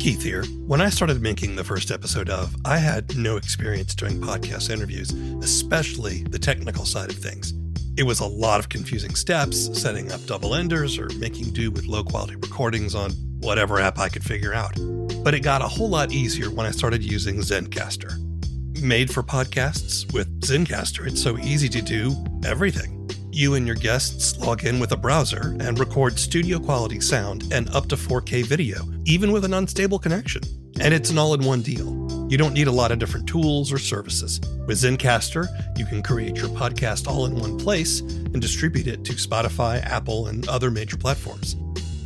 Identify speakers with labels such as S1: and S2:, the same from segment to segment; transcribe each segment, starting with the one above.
S1: Keith here. When I started making the first episode of, I had no experience doing podcast interviews, especially the technical side of things. It was a lot of confusing steps, setting up double enders or making do with low quality recordings on whatever app I could figure out. But it got a whole lot easier when I started using Zencastr. Made for podcasts, with Zencastr, it's so easy to do everything. You and your guests log in with a browser and record studio quality sound and up to 4K video, even with an unstable connection. And it's an all-in-one deal. You don't need a lot of different tools or services. With Zencastr, you can create your podcast all in one place and distribute it to Spotify, Apple, and other major platforms.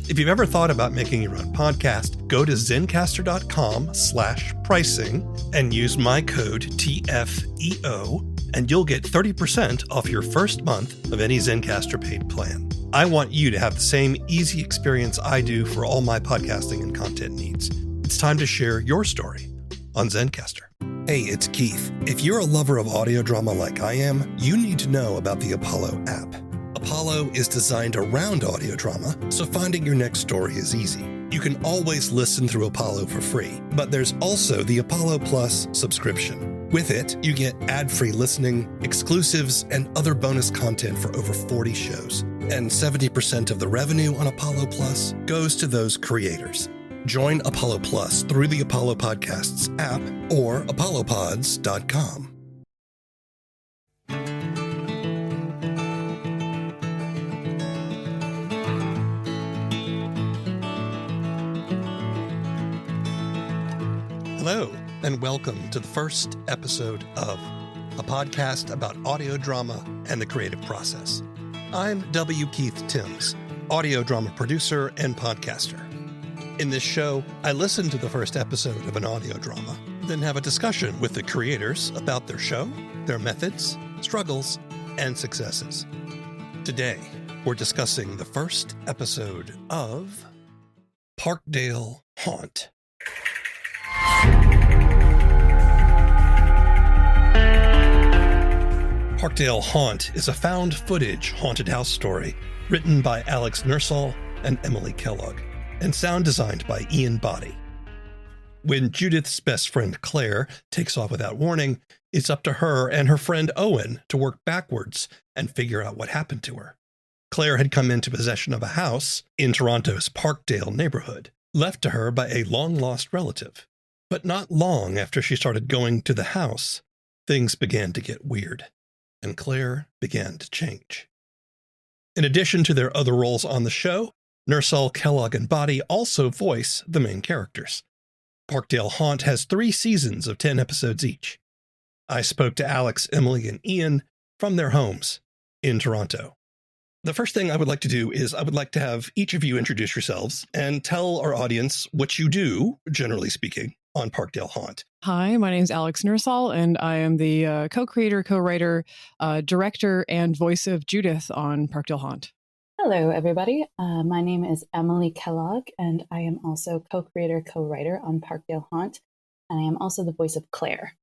S1: If you've ever thought about making your own podcast, go to zencastr.com/pricing and use my code TFEO, and you'll get 30% off your first month of any Zencastr paid plan. I want you to have the same easy experience I do for all my podcasting and content needs. It's time to share your story on Zencastr. Hey, it's Keith. If you're a lover of audio drama like I am, you need to know about the Apollo app. Apollo is designed around audio drama, so finding your next story is easy. You can always listen through Apollo for free, but there's also the Apollo Plus subscription. With it, you get ad-free listening, exclusives, and other bonus content for over 40 shows. And 70% of the revenue on Apollo Plus goes to those creators. Join Apollo Plus through the Apollo Podcasts app or apollopods.com. Hello, and welcome to the first episode of a podcast about audio drama and the creative process. I'm W. Keith Timms, audio drama producer and podcaster. In this show, I listen to the first episode of an audio drama, then have a discussion with the creators about their show, their methods, struggles, and successes. Today, we're discussing the first episode of Parkdale Haunt. Parkdale Haunt is a found footage haunted house story written by Alex Nursall and Emily Kellogg, and sound designed by Ian Boddy. When Judith's best friend Claire takes off without warning, it's up to her and her friend Owen to work backwards and figure out what happened to her. Claire had come into possession of a house in Toronto's Parkdale neighborhood, left to her by a long-lost relative. But not long after she started going to the house, things began to get weird, and Claire began to change. In addition to their other roles on the show, Nursall, Kellogg, and Boddy also voice the main characters. Parkdale Haunt has 3 seasons of 10 episodes each. I spoke to Alex, Emily, and Ian from their homes in Toronto. The first thing I would like to do is I would like to have each of you introduce yourselves and tell our audience what you do, generally speaking, on Parkdale Haunt.
S2: Hi, my name is Alex Nursall, and I am the co-creator, co-writer, director, and voice of Judith on Parkdale Haunt.
S3: Hello, everybody. My name is Emily Kellogg, and I am also co-creator, co-writer on Parkdale Haunt, and I am also the voice of Claire.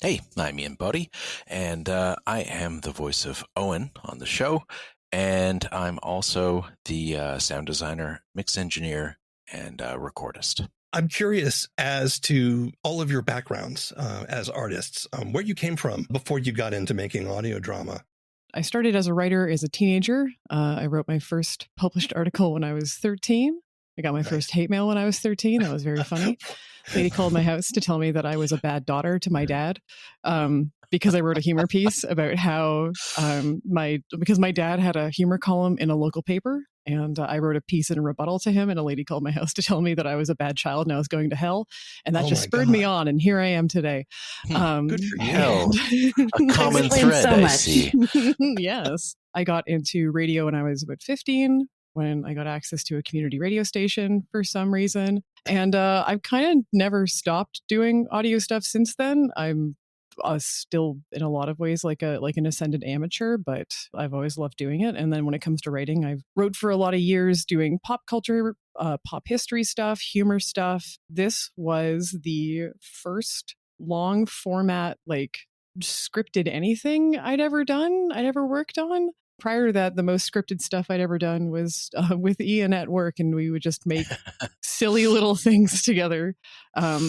S4: Hey, I'm Ian Boddy, and I am the voice of Owen on the show, and I'm also the sound designer, mix engineer, and recordist.
S1: I'm curious as to all of your backgrounds as artists, where you came from before you got into making audio drama.
S2: I started as a writer as a teenager. I wrote my first published article when I was 13. I got my first hate mail when I was 13. That was very funny. A lady called my house to tell me that I was a bad daughter to my dad because I wrote a humor piece about how because my dad had a humor column in a local paper. And I wrote a piece in a rebuttal to him, and a lady called my house to tell me that I was a bad child and I was going to hell. And that just spurred me on, and here I am today.
S1: Good for you.
S4: Hell, a common thread, I see.
S2: Yes. I got into radio when I was about 15, when I got access to a community radio station for some reason. And I've kind of never stopped doing audio stuff since then. I'm still in a lot of ways like an ascended amateur, but I've always loved doing it. And then when it comes to writing, I've wrote for a lot of years doing pop culture, pop history stuff, humor stuff. This was the first long format, like scripted anything I'd ever worked on. Prior to that, the most scripted stuff I'd ever done was with Ian at work, and we would just make silly little things together,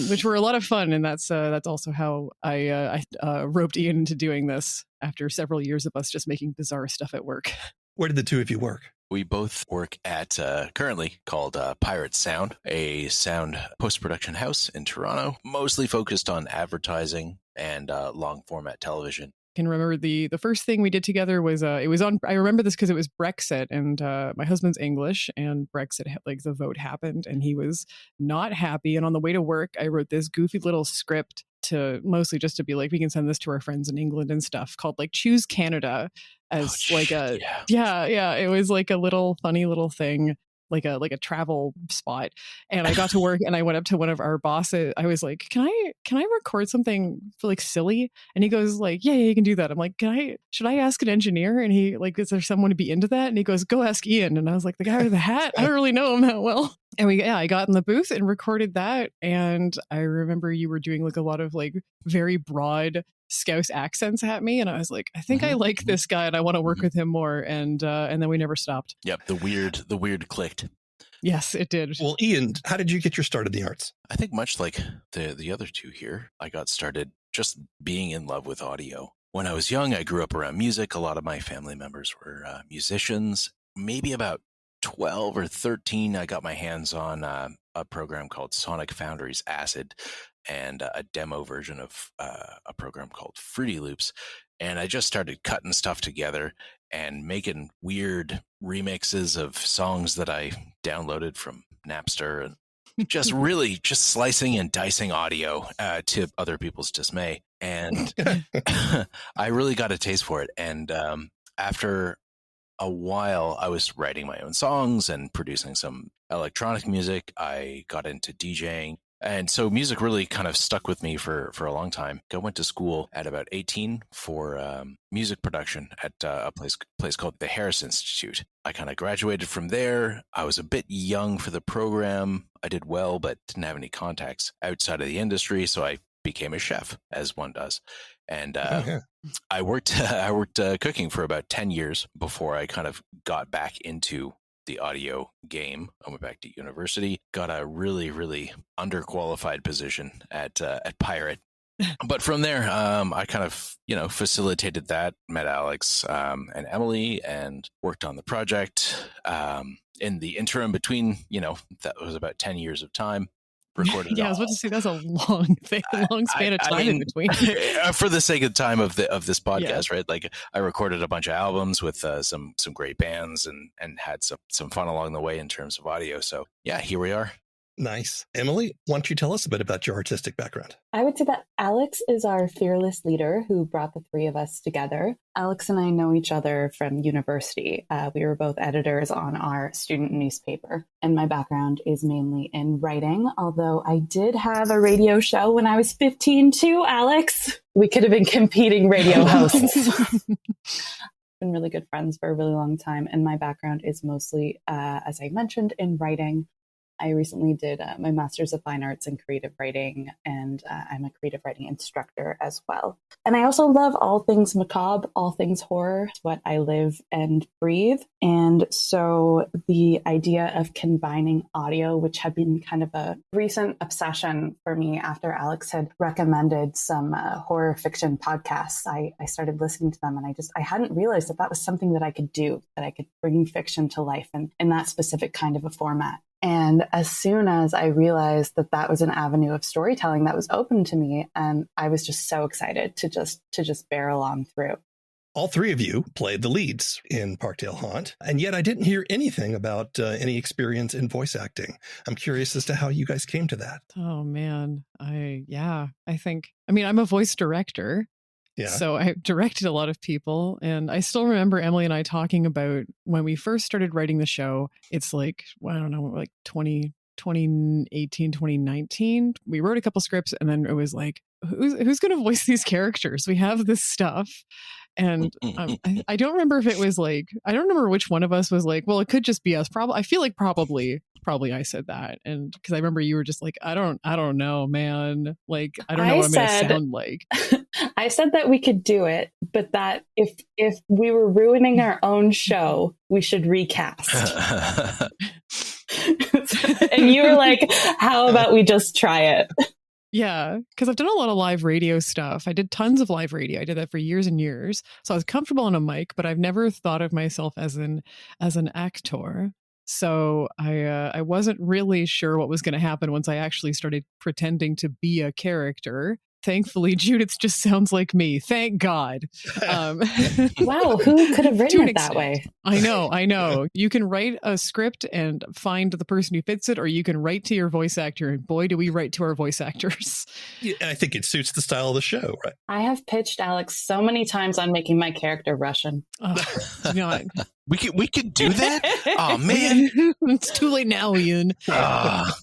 S2: which were a lot of fun. And that's also how I roped Ian into doing this after several years of us just making bizarre stuff at work.
S1: Where did the two of you work?
S4: We both work at currently called Pirate Sound, a sound post-production house in Toronto, mostly focused on advertising and long format television.
S2: Can remember the first thing we did together was it was on. I remember this because it was Brexit, and my husband's English, and Brexit, like the vote happened, and he was not happy. And on the way to work, I wrote this goofy little script to mostly just to be like, we can send this to our friends in England and stuff, called like Choose Canada, as like a yeah. It was like a little funny little thing. Like a travel spot. And I got to work and I went up to one of our bosses. I was like, can I record something for like silly? And he goes like, yeah, you can do that. I'm like, should I ask an engineer? And he like, is there someone to be into that? And he goes, go ask Ian. And I was like, the guy with the hat? I don't really know him that well. And I got in the booth and recorded that. And I remember you were doing like a lot of like very broad Scouse accents at me, and I was like, I think I like this guy and I want to work with him more, and then we never stopped.
S4: Yep, the weird clicked.
S2: Yes, it did.
S1: Well, Ian, how did you get your start in the arts?
S4: I think much like the other two here, I got started just being in love with audio. When I was young, I grew up around music. A lot of my family members were musicians. Maybe about 12 or 13, I got my hands on a program called Sonic Foundry's Acid, and a demo version of a program called Fruity Loops. And I just started cutting stuff together and making weird remixes of songs that I downloaded from Napster, and just really just slicing and dicing audio to other people's dismay. And I really got a taste for it. And after a while, I was writing my own songs and producing some electronic music. I got into DJing. And so music really kind of stuck with me for a long time. I went to school at about 18 for music production at a place called the Harris Institute. I kind of graduated from there. I was a bit young for the program. I did well, but didn't have any contacts outside of the industry. So I became a chef, as one does. And I worked cooking for about 10 years before I kind of got back into the audio game. I went back to university, got a really, really underqualified position at Pirate. But from there, I kind of, facilitated that, met Alex and Emily, and worked on the project. In the interim between, that was about 10 years of time. Recorded.
S2: Yeah, I was about to say that's a long thing, long span of time in between.
S4: For the sake of time of this podcast, right? Like I recorded a bunch of albums with some great bands and had some fun along the way in terms of audio. So yeah, here we are.
S1: Nice. Emily, why don't you tell us a bit about your artistic background?
S3: I would say that Alex is our fearless leader who brought the three of us together. Alex and I know each other from university. We were both editors on our student newspaper, and my background is mainly in writing, although I did have a radio show when I was 15 too, Alex. We could have been competing radio hosts. Been really good friends for a really long time, and my background is mostly, as I mentioned, in writing. I recently did my Master's of Fine Arts in Creative Writing, and I'm a creative writing instructor as well. And I also love all things macabre, all things horror. It's what I live and breathe. And so the idea of combining audio, which had been kind of a recent obsession for me after Alex had recommended some horror fiction podcasts, I started listening to them, and I hadn't realized that was something that I could do, that I could bring fiction to life in that specific kind of a format. And as soon as I realized that was an avenue of storytelling that was open to me, and I was just so excited to just barrel on through.
S1: All three of you played the leads in Parkdale Haunt, and yet I didn't hear anything about any experience in voice acting. I'm curious as to how you guys came to that.
S2: Oh man, I'm a voice director. Yeah. So I directed a lot of people, and I still remember Emily and I talking about when we first started writing the show. It's like, I don't know, like 2018, 2019. We wrote a couple scripts, and then it was like, who's going to voice these characters? We have this stuff. And I don't remember if it was like, I don't remember which one of us was like, well, it could just be us. Probably, I feel like probably I said that. And because I remember you were just like, I don't know, man. Like, I don't know what I'm going to sound like.
S3: I said that we could do it, but that if we were ruining our own show, we should recast. And you were like, how about we just try it?
S2: Yeah, because I've done a lot of live radio stuff. I did tons of live radio. I did that for years and years. So I was comfortable on a mic, but I've never thought of myself as an actor. So I wasn't really sure what was going to happen once I actually started pretending to be a character. Thankfully, Judith just sounds like me. Thank God.
S3: Wow, who could have written it that way?
S2: I know. You can write a script and find the person who fits it, or you can write to your voice actor. And boy, do we write to our voice actors.
S1: Yeah, I think it suits the style of the show, right?
S3: I have pitched Alex so many times on making my character Russian.
S4: We could do that? Oh, man.
S2: It's too late now, Ian.
S4: Damn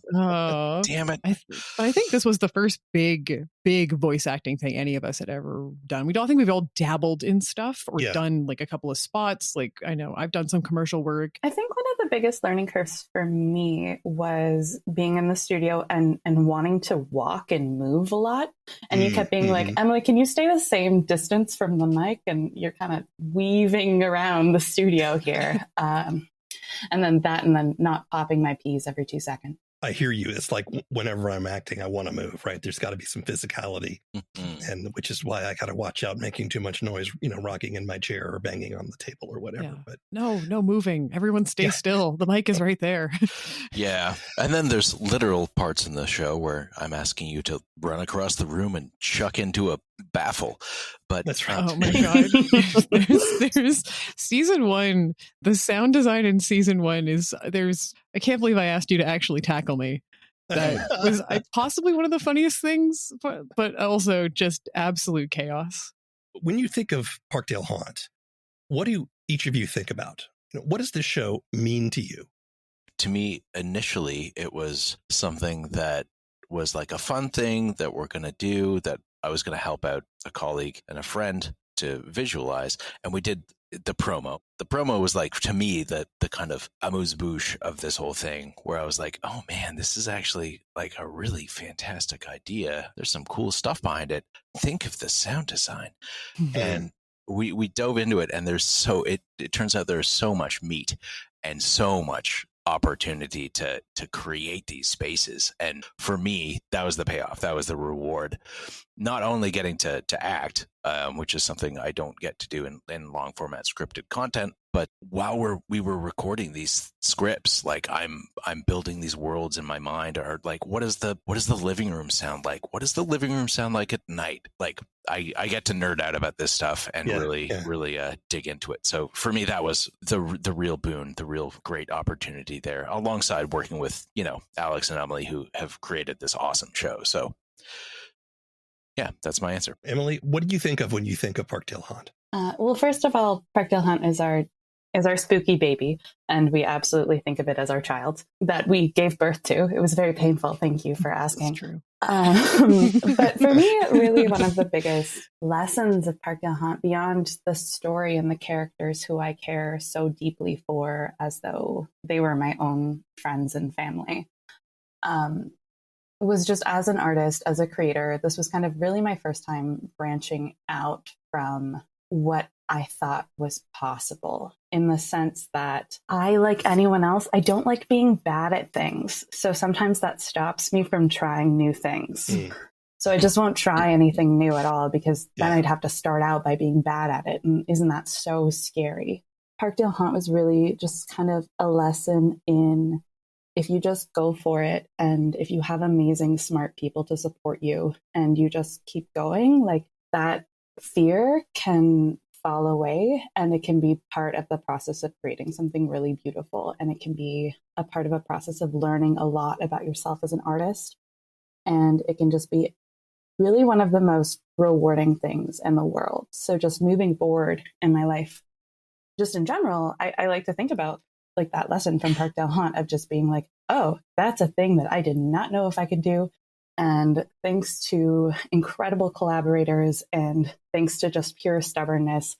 S4: it.
S2: I think this was the first big voice acting thing any of us had ever done. We don't think we've all dabbled in stuff or done like a couple of spots. Like, I know I've done some commercial work.
S3: I think one of the biggest learning curves for me was being in the studio and wanting to walk and move a lot. And you kept being like, Emily, can you stay the same distance from the mic? And you're kind of weaving around the studio here. And then not popping my peas every 2 seconds.
S1: I hear you. It's like whenever I'm acting, I want to move, right? There's got to be some physicality, and which is why I got to watch out making too much noise, rocking in my chair or banging on the table or whatever.
S2: Yeah.
S1: But
S2: no moving. Everyone stay still. The mic is right there.
S4: Yeah. And then there's literal parts in the show where I'm asking you to run across the room and chuck into a baffle. But
S1: that's right.
S2: Oh my God. there's season 1. The sound design in season 1 is I can't believe I asked you to actually tackle me. That was possibly one of the funniest things, but also just absolute chaos.
S1: When you think of Parkdale Haunt, what do each of you think about? What does this show mean to you?
S4: To me, initially, it was something that was like a fun thing that we're going to do, that I was going to help out a colleague and a friend to visualize. And we did the promo. The promo was like, to me, the kind of amuse-bouche of this whole thing, where I was like, oh man, this is actually like a really fantastic idea. There's some cool stuff behind it. Think of the sound design. And we dove into it, and it turns out there's so much meat and so much opportunity to create these spaces. And for me, that was the payoff. That was the reward. Not only getting to act, which is something I don't get to do in long format scripted content, but while we were recording these scripts, like I'm building these worlds in my mind. Or like, what does the living room sound like? What does the living room sound like at night? Like I get to nerd out about this stuff and really dig into it. So for me, that was the real boon, the real great opportunity there, alongside working with Alex and Emily, who have created this awesome show. So yeah, that's my answer.
S1: Emily, what do you think of when you think of Parkdale Haunt?
S3: Well, first of all, Parkdale Haunt is our spooky baby, and we absolutely think of it as our child that we gave birth to. It was very painful. Thank you for asking.
S2: That's true.
S3: But for me, really one of the biggest lessons of Parkdale Haunt, beyond the story and the characters who I care so deeply for as though they were my own friends and family, was just as an artist, as a creator, this was kind of really my first time branching out from what I thought was possible, in the sense that I, like anyone else, I don't like being bad at things. So sometimes that stops me from trying new things. So I just won't try anything new at all, because then I'd have to start out by being bad at it. And isn't that so scary? Parkdale Haunt was really just kind of a lesson in, if you just go for it, and if you have amazing, smart people to support you, and you just keep going, like, that fear can fall away, and it can be part of the process of creating something really beautiful. And it can be a part of a process of learning a lot about yourself as an artist. And it can just be really one of the most rewarding things in the world. So just moving forward in my life, just in general, I like to think about like that lesson from Parkdale Haunt of just being like, oh, that's a thing that I did not know if I could do. And thanks to incredible collaborators and thanks to just pure stubbornness,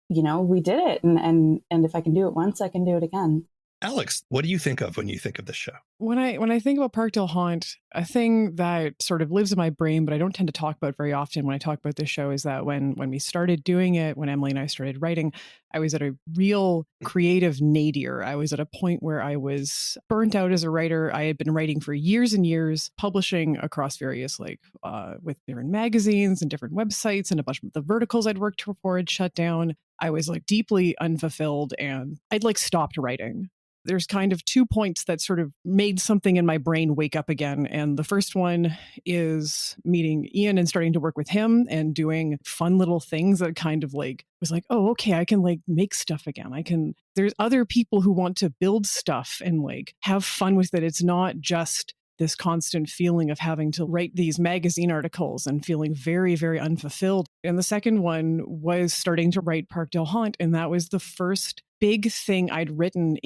S3: we did it. And if I can do it once, I can do it again.
S1: Alex, what do you think of when you think of this show?
S2: When I think about Parkdale Haunt, a thing that sort of lives in my brain, but I don't tend to talk about very often when I talk about this show, is that when we started doing it, when Emily and I started writing, I was at a real creative nadir. I was at a point where I was burnt out as a writer. I had been writing for years and years, publishing across various with different magazines and different websites, and a bunch of the verticals I'd worked for had shut down. I was deeply unfulfilled, and I'd stopped writing. There's kind of 2 points that sort of made something in my brain wake up again. And the first one is meeting Ian and starting to work with him and doing fun little things that kind of was oh, okay, I can make stuff again. There's other people who want to build stuff and have fun with it. It's not just this constant feeling of having to write these magazine articles and feeling very, very unfulfilled. And the second one was starting to write Parkdale Haunt. And that was the first big thing I'd written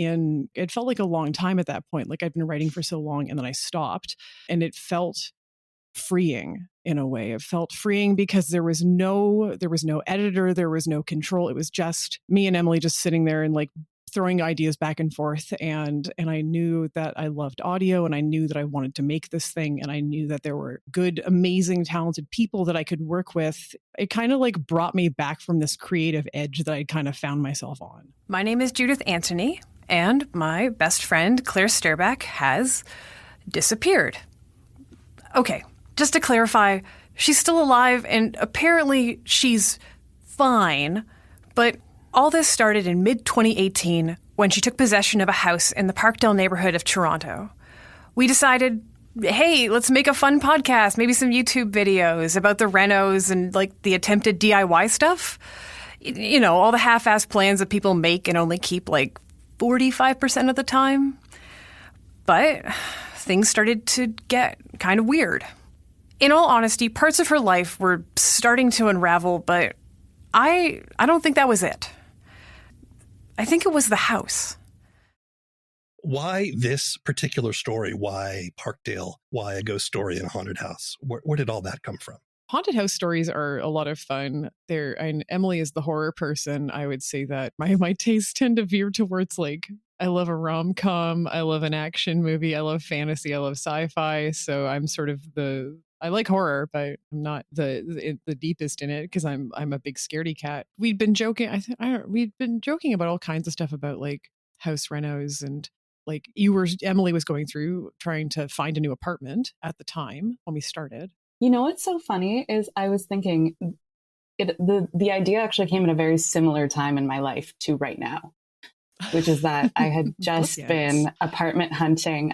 S2: it felt like a long time at that point. I'd been writing for so long and then I stopped, and it felt freeing in a way. It felt freeing because there was no editor, there was no control. It was just me and Emily just sitting there and throwing ideas back and forth. And I knew that I loved audio, and I knew that I wanted to make this thing. And I knew that there were good, amazing, talented people that I could work with. It kind of brought me back from this creative edge that I kind of found myself on.
S5: My name is Judith Anthony, and my best friend, Claire Sterback, has disappeared. Okay, just to clarify, she's still alive, and apparently she's fine, but all this started in mid-2018 when she took possession of a house in the Parkdale neighborhood of Toronto. We decided, hey, let's make a fun podcast, maybe some YouTube videos about the renos and the attempted DIY stuff. All the half-assed plans that people make and only keep 45% of the time. But things started to get kind of weird. In all honesty, parts of her life were starting to unravel, but I don't think that was it. I think it was the house.
S1: Why this particular story? Why Parkdale? Why a ghost story in a haunted house? Where did all that come from?
S2: Haunted house stories are a lot of fun. And Emily is the horror person. I would say that my tastes tend to veer towards I love a rom-com, I love an action movie, I love fantasy, I love sci-fi. So I'm sort of I like horror, but I'm not the deepest in it because I'm a big scaredy cat. We'd been joking. We'd been joking about all kinds of stuff about house renos and Emily was going through trying to find a new apartment at the time when we started.
S3: What's so funny is I was thinking the idea actually came at a very similar time in my life to right now, which is that I had just been apartment hunting.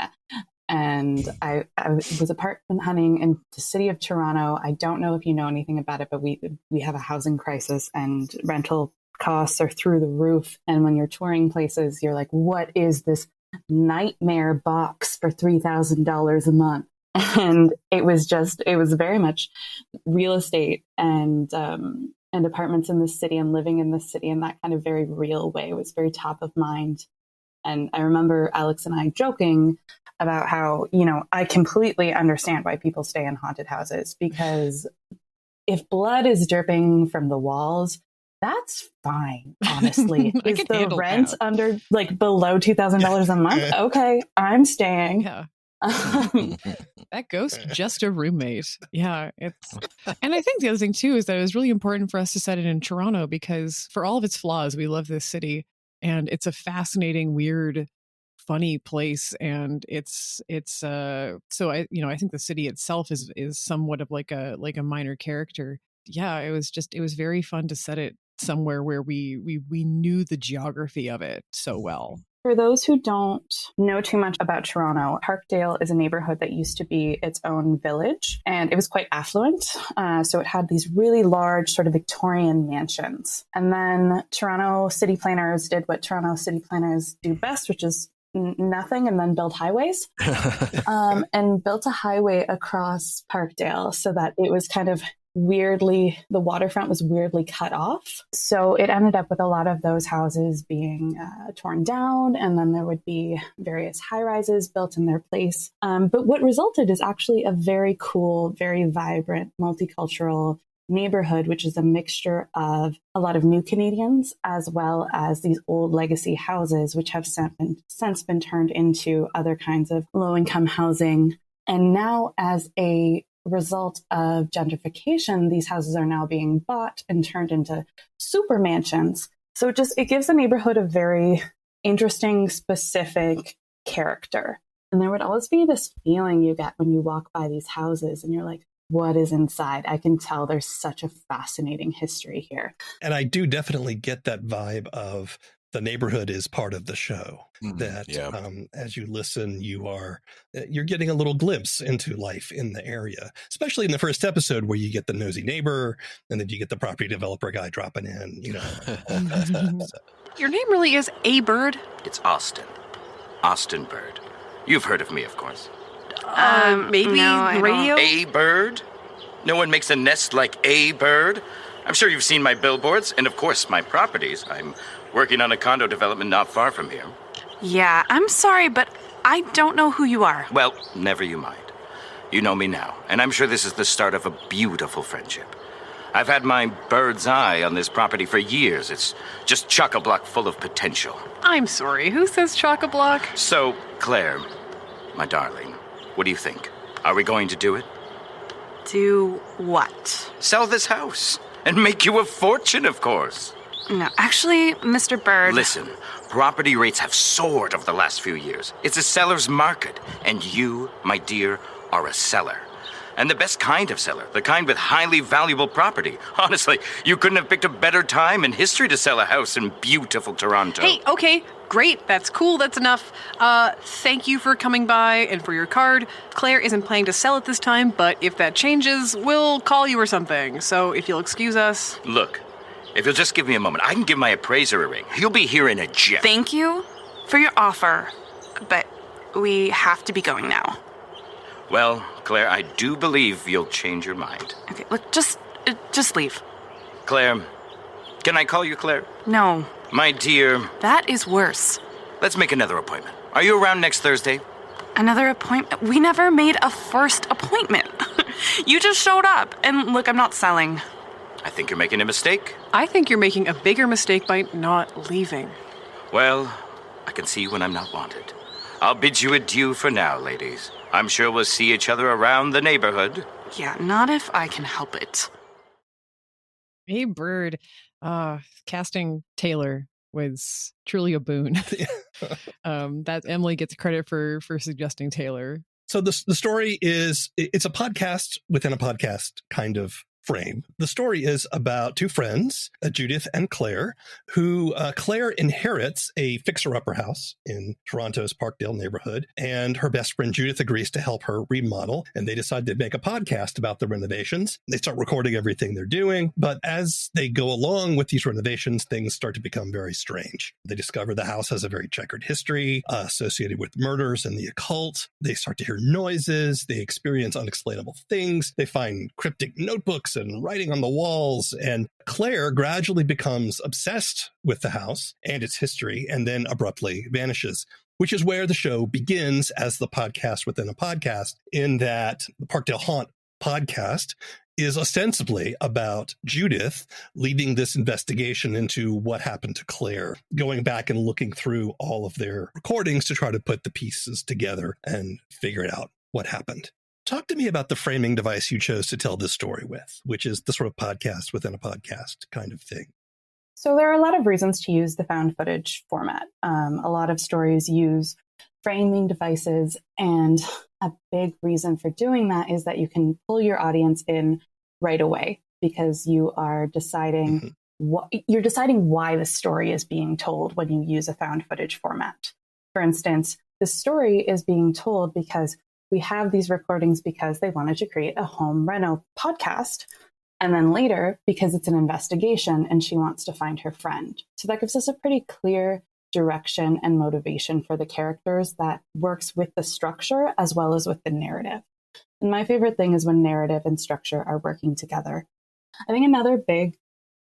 S3: And I was apartment hunting in the city of Toronto. I don't know if you know anything about it, but we have a housing crisis and rental costs are through the roof. And when you're touring places, you're like, what is this nightmare box for $3,000 a month? And it was very much real estate and apartments in the city and living in the city in that kind of very real way was very top of mind. And I remember Alex and I joking about how, I completely understand why people stay in haunted houses, because if blood is dripping from the walls, that's fine, honestly. Is the rent under below $2,000 a month? Okay, I'm staying.
S2: Yeah. That ghost, just a roommate. Yeah. And I think the other thing too is that it was really important for us to set it in Toronto because for all of its flaws, we love this city and it's a fascinating, weird, funny place. And so I think the city itself is somewhat of like a minor character. Yeah. It was very fun to set it somewhere where we knew the geography of it so well.
S3: For those who don't know too much about Toronto, Parkdale is a neighborhood that used to be its own village, and it was quite affluent. So it had these really large sort of Victorian mansions. And then Toronto city planners did what Toronto city planners do best, which is nothing, and then build highways and built a highway across Parkdale so that it was kind of the waterfront was weirdly cut off. So it ended up with a lot of those houses being torn down, and then there would be various high-rises built in their place. But what resulted is actually a very cool, very vibrant, multicultural neighborhood, which is a mixture of a lot of new Canadians as well as these old legacy houses, which have since been turned into other kinds of low-income housing. And now, as a result of gentrification, these houses are now being bought and turned into super mansions. So it gives the neighborhood a very interesting, specific character. And there would always be this feeling you get when you walk by these houses and you're like, what is inside? I can tell there's such a fascinating history here.
S1: And I do definitely get that vibe of the neighborhood is part of the show. As you listen, you're getting a little glimpse into life in the area, especially in the first episode where you get the nosy neighbor and then you get the property developer guy dropping in,
S5: Your name really is A Bird?
S6: It's Austin. Austin Bird. You've heard of me, of course.
S5: Maybe
S3: no,
S5: radio?
S6: A Bird? No one makes a nest like A Bird. I'm sure you've seen my billboards and, of course, my properties. I'm working on a condo development not far from here.
S7: Yeah, I'm sorry, but I don't know who you are.
S6: Well, never you mind. You know me now, and I'm sure this is the start of a beautiful friendship. I've had my bird's eye on this property for years. It's just chock-a-block full of potential.
S5: I'm sorry, who says chock-a-block?
S6: So, Claire, my darling, what do you think? Are we going to do it?
S7: Do what?
S6: Sell this house and make you a fortune, of course.
S7: No, actually, Mr. Bird...
S6: Listen, property rates have soared over the last few years. It's a seller's market, and you, my dear, are a seller. And the best kind of seller, the kind with highly valuable property. Honestly, you couldn't have picked a better time in history to sell a house in beautiful Toronto.
S5: Hey, okay, great, that's cool, that's enough. Thank you for coming by and for your card. Claire isn't planning to sell it this time, but if that changes, we'll call you or something. So if you'll excuse us...
S6: Look, if you'll just give me a moment, I can give my appraiser a ring. He'll be here in a jiff.
S7: Thank you for your offer, but we have to be going now.
S6: Well, Claire, I do believe you'll change your mind.
S7: Okay, look, just leave.
S6: Claire, can I call you Claire?
S7: No.
S6: My dear.
S7: That is worse.
S6: Let's make another appointment. Are you around next Thursday?
S7: Another appointment? We never made a first appointment. You just showed up, and look, I'm not selling.
S6: I think you're making a mistake.
S5: I think you're making a bigger mistake by not leaving.
S6: Well, I can see you when I'm not wanted. I'll bid you adieu for now, ladies. I'm sure we'll see each other around the neighborhood.
S7: Yeah, not if I can help it.
S2: Hey, Bird. Casting Taylor was truly a boon. That Emily gets credit for suggesting Taylor.
S1: So the story it's a podcast within a podcast kind of frame. The story is about two friends, Judith and Claire, who Claire inherits a fixer-upper house in Toronto's Parkdale neighborhood, and her best friend Judith agrees to help her remodel, and they decide to make a podcast about the renovations. They start recording everything they're doing, but as they go along with these renovations, things start to become very strange. They discover the house has a very checkered history associated with murders and the occult. They start to hear noises. They experience unexplainable things. They find cryptic notebooks and writing on the walls, and Claire gradually becomes obsessed with the house and its history and then abruptly vanishes, which is where the show begins as the podcast within a podcast, in that the Parkdale Haunt podcast is ostensibly about Judith leading this investigation into what happened to Claire, going back and looking through all of their recordings to try to put the pieces together and figure out what happened. Talk to me about the framing device you chose to tell this story with, which is the sort of podcast within a podcast kind of thing.
S3: So there are a lot of reasons to use the found footage format. A lot of stories use framing devices, and a big reason for doing that is that you can pull your audience in right away because you are deciding why the story is being told when you use a found footage format. For instance, the story is being told because we have these recordings because they wanted to create a home reno podcast. And then later, because it's an investigation and she wants to find her friend. So that gives us a pretty clear direction and motivation for the characters that works with the structure as well as with the narrative. And my favorite thing is when narrative and structure are working together. I think another big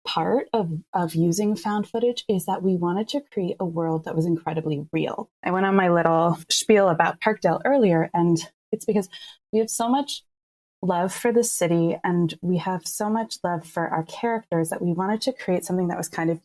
S3: part of using found footage is that we wanted to create a world that was incredibly real. I went on my little spiel about Parkdale earlier, and it's because we have so much love for the city and we have so much love for our characters that we wanted to create something that was kind of,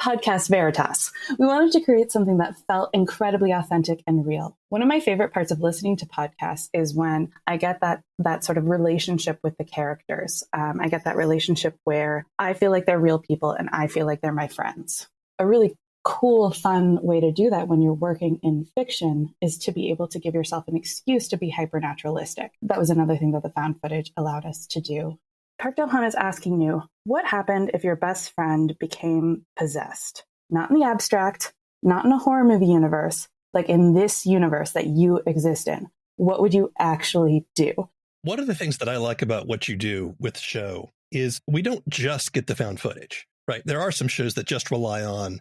S3: podcast veritas. We wanted to create something that felt incredibly authentic and real. One of my favorite parts of listening to podcasts is when I get that sort of relationship with the characters. I get that relationship where I feel like they're real people and I feel like they're my friends. A really cool, fun way to do that when you're working in fiction is to be able to give yourself an excuse to be hypernaturalistic. That was another thing that the found footage allowed us to do. Parkdale Haunt is asking you, what happened if your best friend became possessed? Not in the abstract, not in a horror movie universe, like in this universe that you exist in. What would you actually do?
S1: One of the things that I like about what you do with the show is we don't just get the found footage, right? There are some shows that just rely on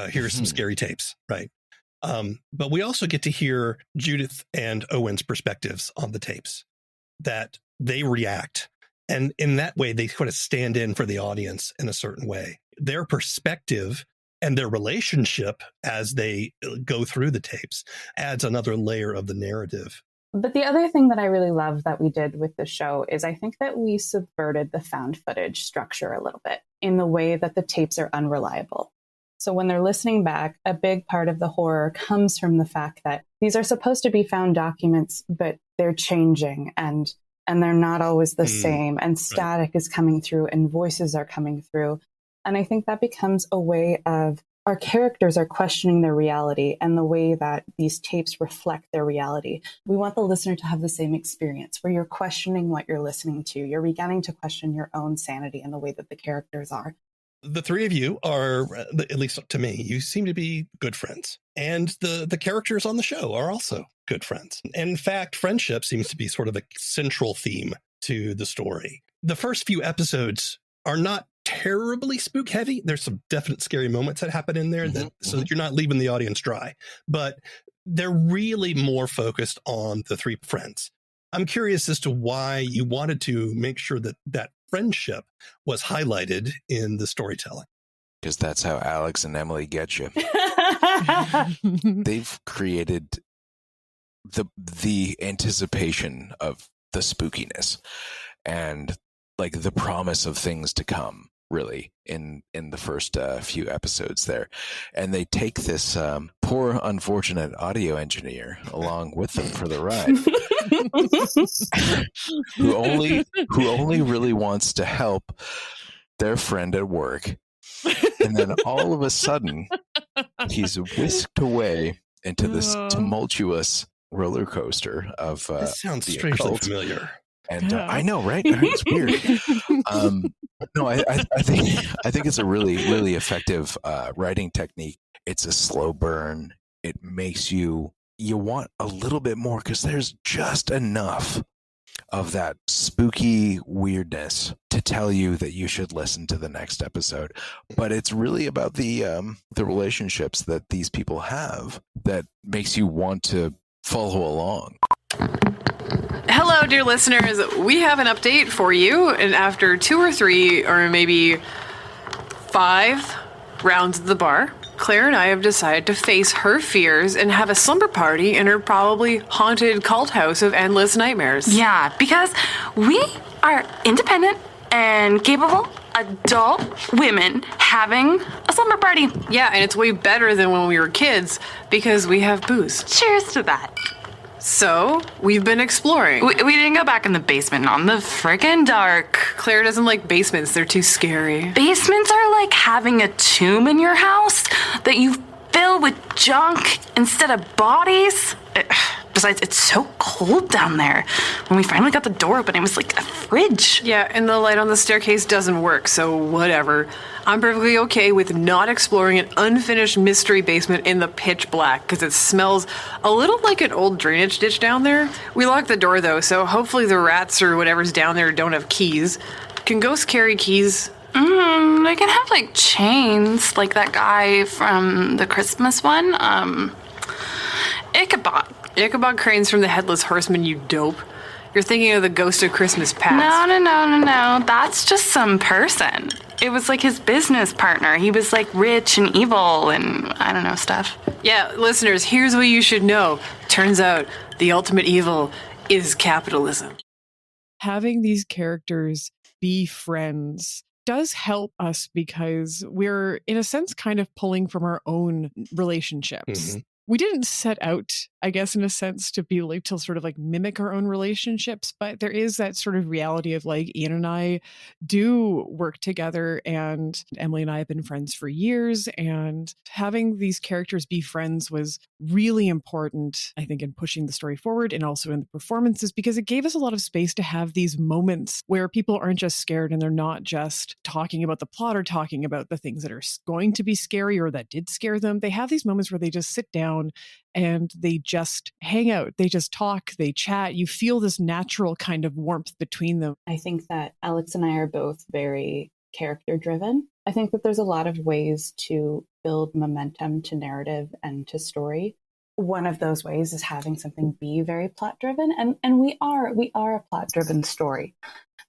S1: here's some scary tapes, right? But we also get to hear Judith and Owen's perspectives on the tapes, that they react. And in that way, they sort of stand in for the audience in a certain way. Their perspective and their relationship as they go through the tapes adds another layer of the narrative.
S3: But the other thing that I really love that we did with the show is I think that we subverted the found footage structure a little bit in the way that the tapes are unreliable. So when they're listening back, a big part of the horror comes from the fact that these are supposed to be found documents, but they're changing and they're not always the same. And static is coming through and voices are coming through. And I think that becomes a way of our characters are questioning their reality and the way that these tapes reflect their reality. We want the listener to have the same experience where you're questioning what you're listening to. You're beginning to question your own sanity and the way that the characters are.
S1: The three of you are, at least to me, you seem to be good friends. And the characters on the show are also good friends. And in fact, friendship seems to be sort of a central theme to the story. The first few episodes are not terribly spook heavy. There's some definite scary moments that happen in there so that you're not leaving the audience dry. But they're really more focused on the three friends. I'm curious as to why you wanted to make sure that friendship was highlighted in the storytelling.
S4: Because that's how Alex and Emily get you. They've created the anticipation of the spookiness and like the promise of things to come, really, in the first few episodes there. And they take this poor, unfortunate audio engineer along with them for the ride. who only really wants to help their friend at work, and then all of a sudden he's whisked away into this tumultuous roller coaster of
S1: this sounds strangely familiar.
S4: And I know, right? It's weird. No, I think it's a really, really effective writing technique. It's a slow burn. It makes you want a little bit more because there's just enough of that spooky weirdness to tell you that you should listen to the next episode. But it's really about the relationships that these people have that makes you want to follow along.
S5: Hello, dear listeners. We have an update for you. And after 2 or 3 or maybe 5 rounds at the bar, Claire and I have decided to face her fears and have a slumber party in her probably haunted cult house of endless nightmares.
S7: Yeah, because we are independent and capable adult women having a slumber party.
S5: Yeah, and it's way better than when we were kids because we have booze.
S7: Cheers to that.
S5: So, we've been exploring.
S7: We didn't go back in the basement on the frickin' dark.
S5: Claire doesn't like basements. They're too scary.
S7: Basements are like having a tomb in your house that you fill with junk instead of bodies. Besides, it's so cold down there. When we finally got the door open, it was like a fridge.
S5: Yeah, and the light on the staircase doesn't work, so whatever. I'm perfectly okay with not exploring an unfinished mystery basement in the pitch black, because it smells a little like an old drainage ditch down there. We locked the door, though, so hopefully the rats or whatever's down there don't have keys. Can ghosts carry keys?
S7: They can have, like, chains, like that guy from the Christmas one. Ichabod.
S5: Ichabod Crane's from the Headless Horseman, you dope. You're thinking of the Ghost of Christmas Past.
S7: No. That's just some person. It was like his business partner. He was like rich and evil and I don't know, stuff.
S5: Yeah, listeners, here's what you should know. Turns out the ultimate evil is capitalism.
S2: Having these characters be friends does help us because we're, in a sense, kind of pulling from our own relationships.
S1: Mm-hmm.
S2: We didn't set out, I guess, in a sense, to be like, to sort of like mimic our own relationships, but there is that sort of reality of like Ian and I do work together, and Emily and I have been friends for years, and having these characters be friends was really important, I think, in pushing the story forward and also in the performances, because it gave us a lot of space to have these moments where people aren't just scared and they're not just talking about the plot or talking about the things that are going to be scary or that did scare them. They have these moments where they just sit down and they just hang out, they just talk, they chat. You feel this natural kind of warmth between them.
S3: I think that Alex and I are both very character driven. I think that there's a lot of ways to build momentum to narrative and to story. One of those ways is having something be very plot driven, and we are a plot driven story.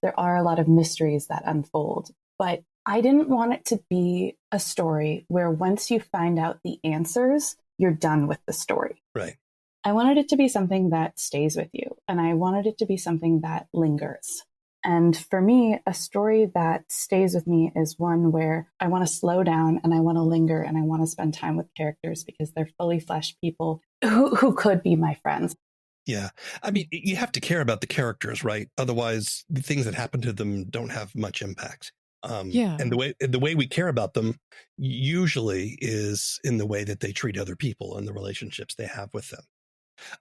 S3: There are a lot of mysteries that unfold, but I didn't want it to be a story where once you find out the answers, you're done with the story.
S1: Right.
S3: I wanted it to be something that stays with you, and I wanted it to be something that lingers. And for me, a story that stays with me is one where I want to slow down and I want to linger and I want to spend time with characters because they're fully fleshed people who could be my friends.
S1: Yeah. I mean, you have to care about the characters, right? Otherwise, the things that happen to them don't have much impact.
S2: Yeah.
S1: And the way we care about them usually is in the way that they treat other people and the relationships they have with them.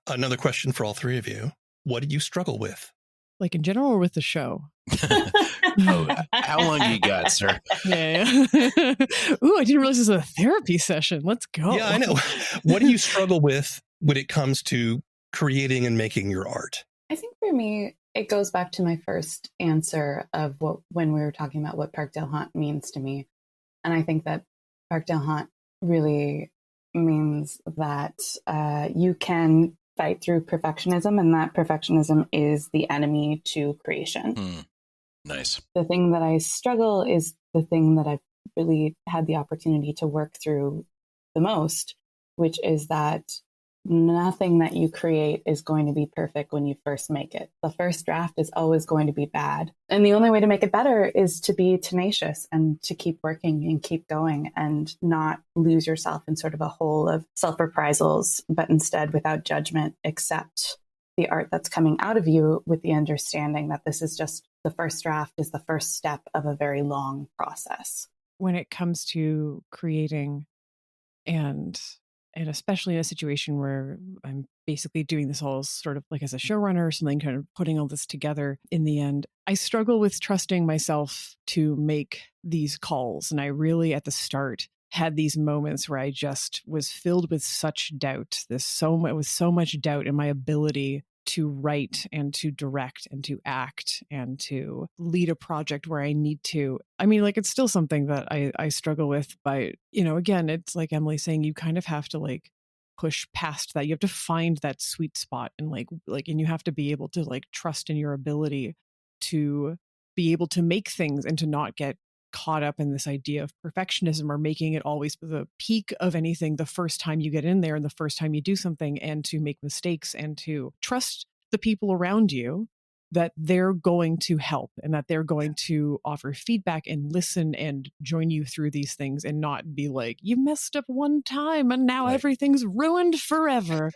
S1: Another question for all three of you. What do you struggle with?
S2: Like in general or with the show?
S4: Oh, how long you got, sir?
S2: Yeah. Ooh, I didn't realize this was a therapy session. Let's go.
S1: Yeah, I know. What do you struggle with when it comes to creating and making your art?
S3: I think for me, it goes back to my first answer of when we were talking about what Parkdale Haunt means to me. And I think that Parkdale Haunt really means that you can fight through perfectionism, and that perfectionism is the enemy to creation.
S4: Nice.
S3: The thing that I struggle is the thing that I've really had the opportunity to work through the most, which is that nothing that you create is going to be perfect when you first make it. The first draft is always going to be bad. And the only way to make it better is to be tenacious and to keep working and keep going and not lose yourself in sort of a hole of self-reprisals, but instead without judgment, accept the art that's coming out of you with the understanding that this is just the first draft is the first step of a very long process.
S2: When it comes to creating and especially in a situation where I'm basically doing this all sort of like as a showrunner or something, kind of putting all this together in the end, I struggle with trusting myself to make these calls. And I really, at the start, had these moments where I just was filled with such doubt. With so much doubt in my ability to write and to direct and to act and to lead a project where I need to. I mean, like, it's still something that I struggle with, but, you know, again, it's like Emily saying, you kind of have to like push past that. You have to find that sweet spot and and you have to be able to like trust in your ability to be able to make things and to not get caught up in this idea of perfectionism or making it always the peak of anything the first time you get in there and the first time you do something, and to make mistakes and to trust the people around you that they're going to help and that they're going to offer feedback and listen and join you through these things, and not be like, you messed up one time and now everything's ruined forever.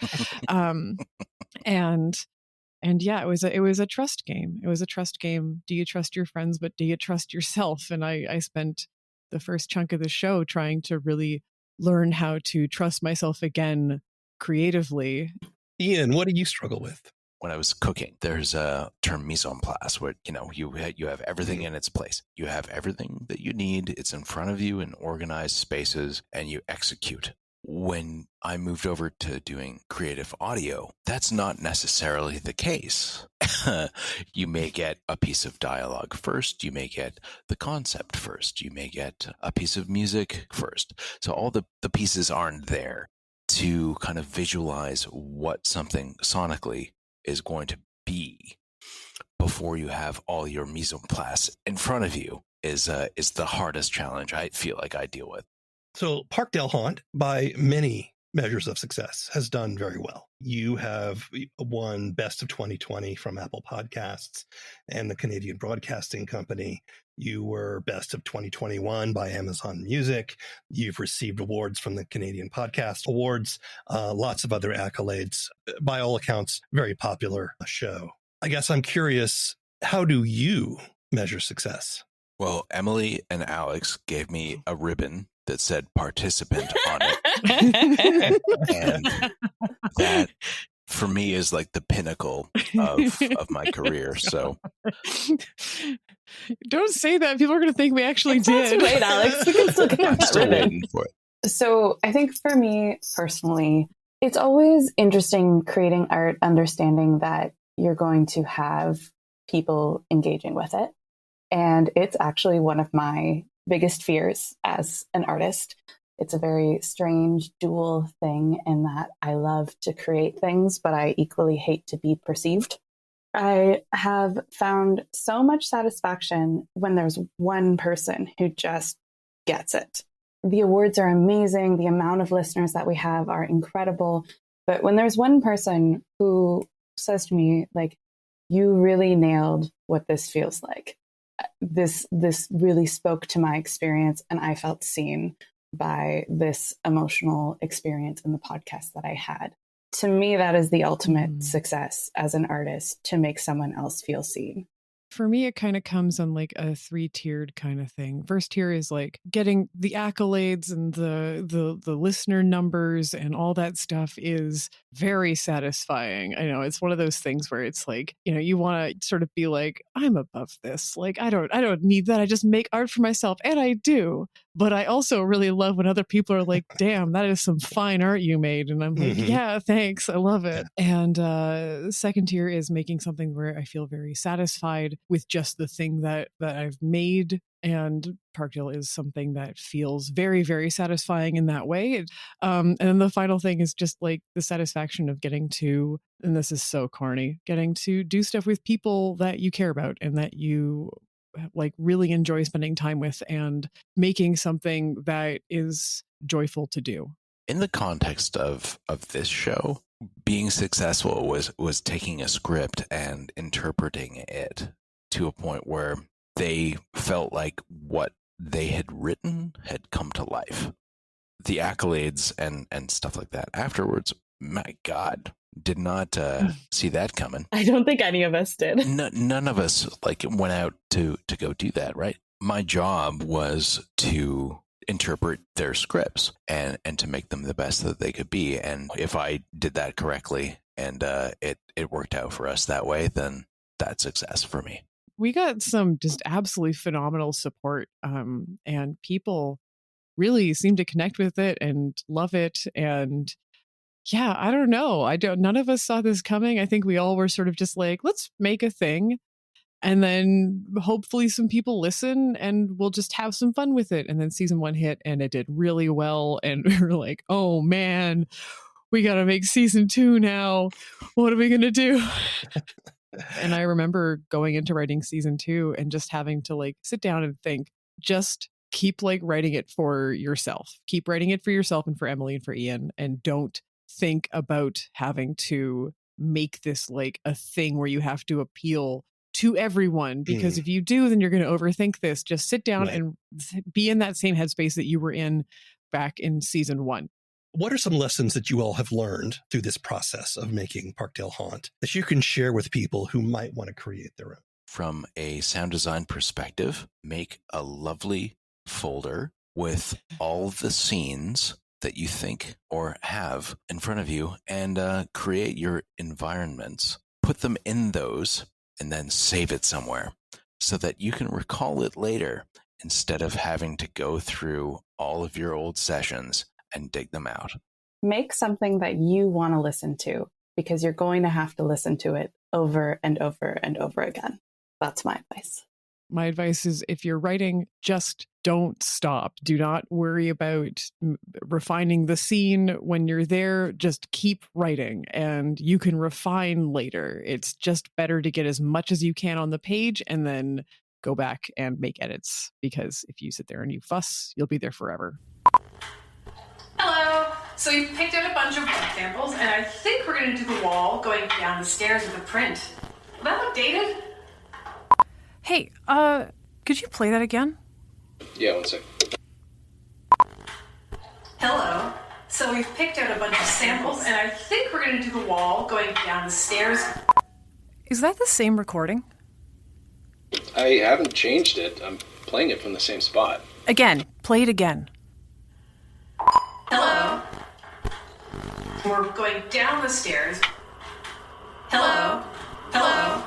S2: And yeah, it was a trust game. It was a trust game. Do you trust your friends, but do you trust yourself? And I spent the first chunk of the show trying to really learn how to trust myself again creatively.
S1: Ian, what do you struggle with?
S4: When I was cooking, there's a term mise en place where, you know, you have everything in its place. You have everything that you need. It's in front of you in organized spaces, and you execute. When I moved over to doing creative audio, that's not necessarily the case. You may get a piece of dialogue first. You may get the concept first. You may get a piece of music first. So all the pieces aren't there to kind of visualize what something sonically is going to be. before you have all your mise en place in front of you is the hardest challenge I feel like I deal with.
S1: So Parkdale Haunt, by many measures of success, has done very well. You have won Best of 2020 from Apple Podcasts and the Canadian Broadcasting Company. You were Best of 2021 by Amazon Music. You've received awards from the Canadian Podcast Awards, lots of other accolades. By all accounts, very popular show. I guess I'm curious, how do you measure success?
S4: Well, Emily and Alex gave me a ribbon that said participant on it. And that, for me, is like the pinnacle of my career. So
S2: don't say that. People are going to think we actually did.
S3: That's right, Alex. We can still get
S4: I'm
S3: that
S4: still
S3: ribbon.
S4: waiting for it.
S3: So I think for me personally, it's always interesting creating art, understanding that you're going to have people engaging with it. And it's actually one of my biggest fears as an artist. It's a very strange dual thing in that I love to create things, but I equally hate to be perceived. I have found so much satisfaction when there's one person who just gets it. The awards are amazing. The amount of listeners that we have are incredible. But when there's one person who says to me, like, you really nailed what this feels like. This really spoke to my experience, and I felt seen by this emotional experience in the podcast that I had. To me, that is the ultimate success as an artist, to make someone else feel seen.
S2: For me, it kind of comes on like a 3-tiered kind of thing. First tier is like getting the accolades and the listener numbers and all that stuff is very satisfying. I know it's one of those things where it's like, you know, you want to sort of be like, I'm above this. Like, I don't need that. I just make art for myself, and I do. But I also really love when other people are like, damn, that is some fine art you made. And I'm like, yeah, thanks. I love it. And second tier is making something where I feel very satisfied with just the thing that I've made. And Parkdale is something that feels very, very satisfying in that way. And then the final thing is just like the satisfaction of getting to, and this is so corny, getting to do stuff with people that you care about and that you like really enjoy spending time with, and making something that is joyful to do.
S4: In the context of this show, being successful was taking a script and interpreting it to a point where they felt like what they had written had come to life. The accolades and stuff like that afterwards, my God, did not see that coming.
S3: I don't think any of us did.
S4: None of us like went out to go do that, right? My job was to interpret their scripts and to make them the best that they could be. And if I did that correctly and it worked out for us that way, then that's success for me.
S2: We got some just absolutely phenomenal support, and people really seem to connect with it and love it. And yeah, I don't know. None of us saw this coming. I think we all were sort of just like, let's make a thing. And then hopefully some people listen and we'll just have some fun with it. And then season 1 hit and it did really well. And we were like, oh man, we got to make season 2 now. What are we going to do? And I remember going into writing season 2 and just having to like sit down and think, just keep like writing it for yourself. Keep writing it for yourself and for Emily and for Ian. And don't think about having to make this like a thing where you have to appeal to everyone, because if you do, then you're going to overthink this. Just sit down and be in that same headspace that you were in back in season 1.
S1: What are some lessons that you all have learned through this process of making Parkdale Haunt that you can share with people who might want to create their own?
S4: From a sound design perspective, make a lovely folder with all the scenes that you think or have in front of you, and create your environments. Put them in those and then save it somewhere so that you can recall it later instead of having to go through all of your old sessions and dig them out.
S3: Make something that you want to listen to, because you're going to have to listen to it over and over and over again. That's my advice.
S2: My advice is, if you're writing, just don't stop. Do not worry about refining the scene when you're there. Just keep writing and you can refine later. It's just better to get as much as you can on the page and then go back and make edits, because if you sit there and you fuss, you'll be there forever.
S5: Hello. So you've picked out a bunch of print samples, and I think we're going to do the wall going down the stairs with the print. Will that look dated? Hey, could you play that again?
S8: Yeah, one sec.
S5: Hello. So we've picked out a bunch of samples, and I think we're going to do the wall going down the stairs. Is that the same recording?
S8: I haven't changed it. I'm playing it from the same spot.
S5: Again. Play it again. Hello. We're going down the stairs. Hello. Hello.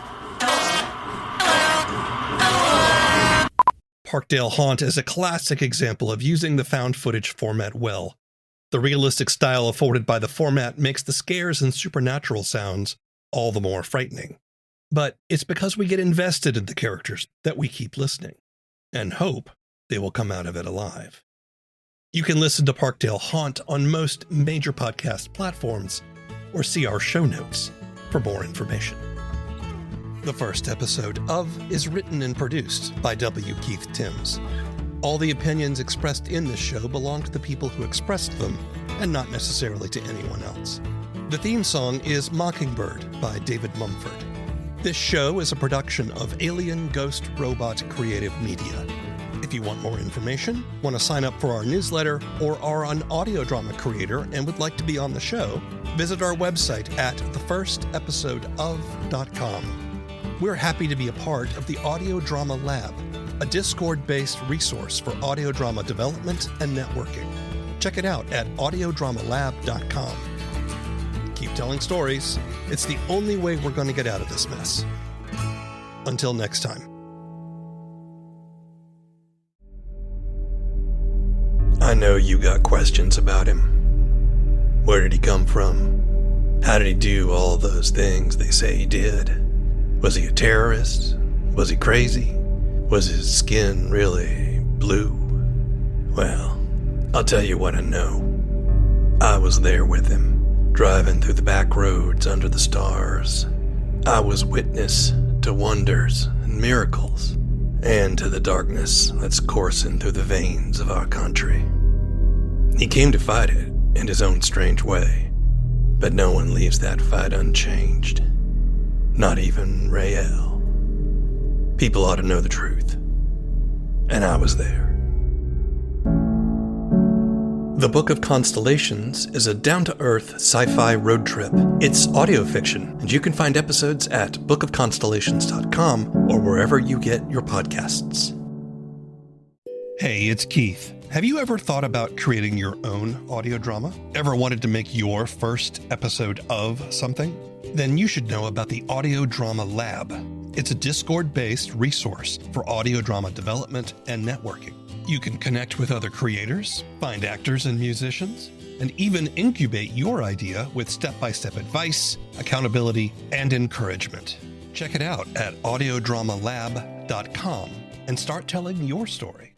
S1: Parkdale Haunt is a classic example of using the found footage format well. The realistic style afforded by the format makes the scares and supernatural sounds all the more frightening. But it's because we get invested in the characters that we keep listening, and hope they will come out of it alive. You can listen to Parkdale Haunt on most major podcast platforms, or see our show notes for more information. The First Episode of is written and produced by W. Keith Timms. All the opinions expressed in this show belong to the people who expressed them, and not necessarily to anyone else. The theme song is Mockingbird by David Mumford. This show is a production of Alien Ghost Robot Creative Media. If you want more information, want to sign up for our newsletter, or are an audio drama creator and would like to be on the show, visit our website at TheFirstEpisodeOf.com. We're happy to be a part of the Audio Drama Lab, a Discord-based resource for audio drama development and networking. Check it out at audiodramalab.com. Keep telling stories. It's the only way we're going to get out of this mess. Until next time. I know you got questions about him. Where did he come from? How did he do all those things they say he did? Was he a terrorist? Was he crazy? Was his skin really blue? Well, I'll tell you what I know. I was there with him, driving through the back roads under the stars. I was witness to wonders and miracles, and to the darkness that's coursing through the veins of our country. He came to fight it in his own strange way, but no one leaves that fight unchanged. Not even Rael. People ought to know the truth. And I was there. The Book of Constellations is a down-to-earth sci-fi road trip. It's audio fiction, and you can find episodes at bookofconstellations.com or wherever you get your podcasts. Hey, it's Keith. Have you ever thought about creating your own audio drama? Ever wanted to make your first episode of something? Then you should know about the Audio Drama Lab. It's a Discord-based resource for audio drama development and networking. You can connect with other creators, find actors and musicians, and even incubate your idea with step-by-step advice, accountability, and encouragement. Check it out at audiodramalab.com and start telling your story.